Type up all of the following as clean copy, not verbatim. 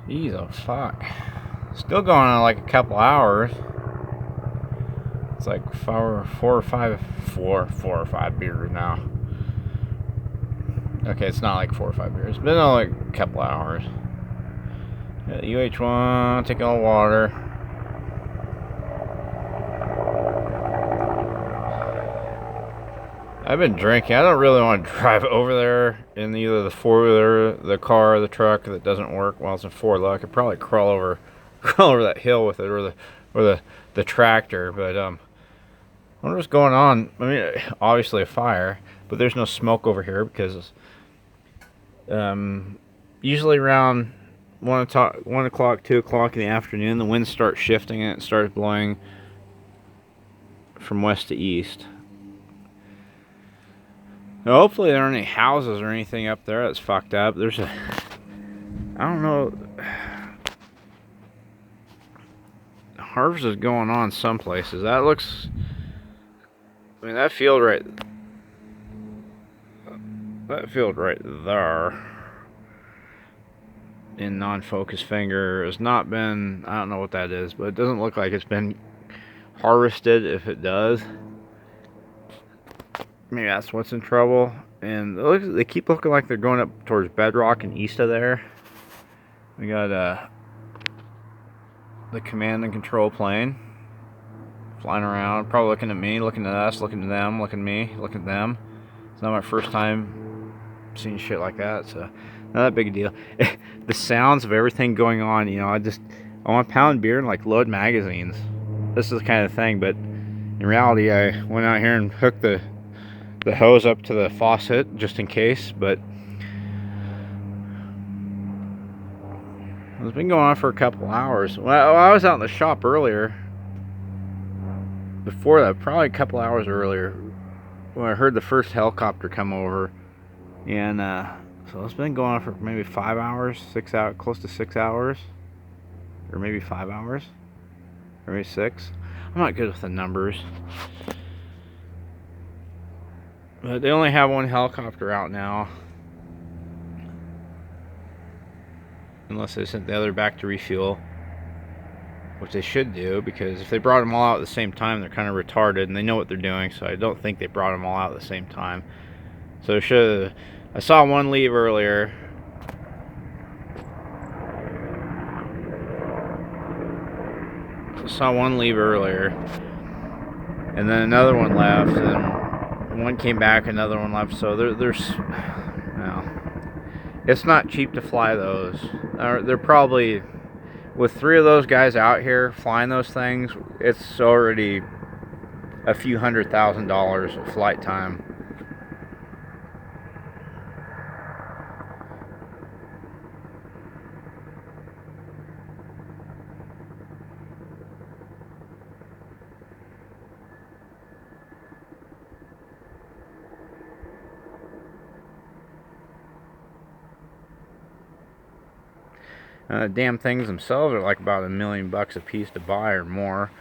Jeez, oh fuck. Still going on like a couple hours. It's like four or five beers now. Okay, it's not like 4 or 5 beers. It's been on like a couple hours. UH1, taking all water. I've been drinking. I don't really want to drive over there in either the four-wheeler, the car, or the truck that doesn't work. Well, it's a four-wheeler. I could probably crawl over that hill with it, or the tractor. But I wonder what's going on. I mean, obviously a fire, but there's no smoke over here because usually around 1 o'clock, 2 o'clock in the afternoon, the wind starts shifting and it starts blowing from west to east. Now, hopefully there aren't any houses or anything up there that's fucked up. I don't know. Harvest is going on some places. That looks, I mean, that field right there in non-focus finger has not been, I don't know what that is, but it doesn't look like it's been harvested. If it does, maybe that's what's in trouble. And they keep looking like they're going up towards Bedrock and east of there. We got the command and control plane flying around, probably looking at me, looking at us, looking at them, looking at me, looking at them. It's not my first time seeing shit like that, so not that big a deal. The sounds of everything going on, you know, I want to pound beer and like load magazines. This is the kind of thing, but in reality, I went out here and hooked the hose up to the faucet just in case, but it's been going on for a couple hours. Well, I was out in the shop earlier. Before that, probably a couple hours earlier, when I heard the first helicopter come over, and so it's been going on for maybe 5 hours, 6 hours, close to 6 hours, or maybe 5 hours, or maybe 6. I'm not good with the numbers, but they only have one helicopter out now, unless they sent the other back to refuel, which they should do, because if they brought them all out at the same time, they're kind of retarded and they know what they're doing. So I don't think they brought them all out at the same time. So I saw one leave earlier. And then another one left, and one came back, another one left. So there's, well, it's not cheap to fly those. They're probably, with 3 of those guys out here flying those things, it's already a few $100,000 of flight time. Damn things themselves are like about $1 million a piece to buy or more.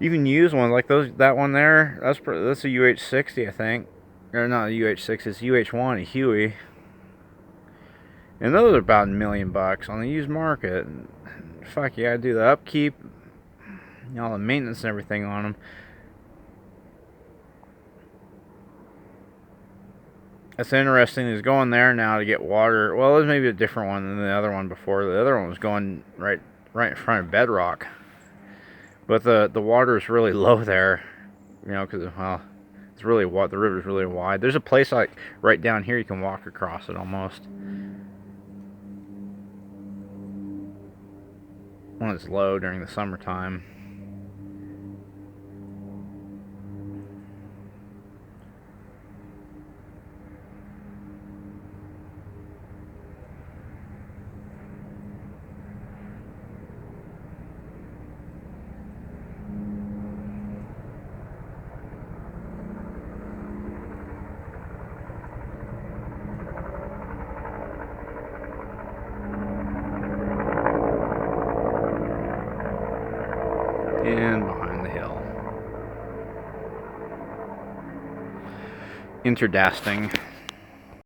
Even used ones like that one there, that's a UH-60, I think, or not a UH-60, it's UH-1, a Huey, and those are about $1 million on the used market. Fuck, you gotta do the upkeep, you know, the maintenance and everything on them. That's interesting. He's going there now to get water. Well, there's maybe a different one than the other one before. The other one was going right in front of Bedrock. But the water is really low there, you know, because, well, it's really wide. The river's really wide. There's a place like right down here you can walk across it almost when it's low during the summertime. And behind the hill. Interdasting.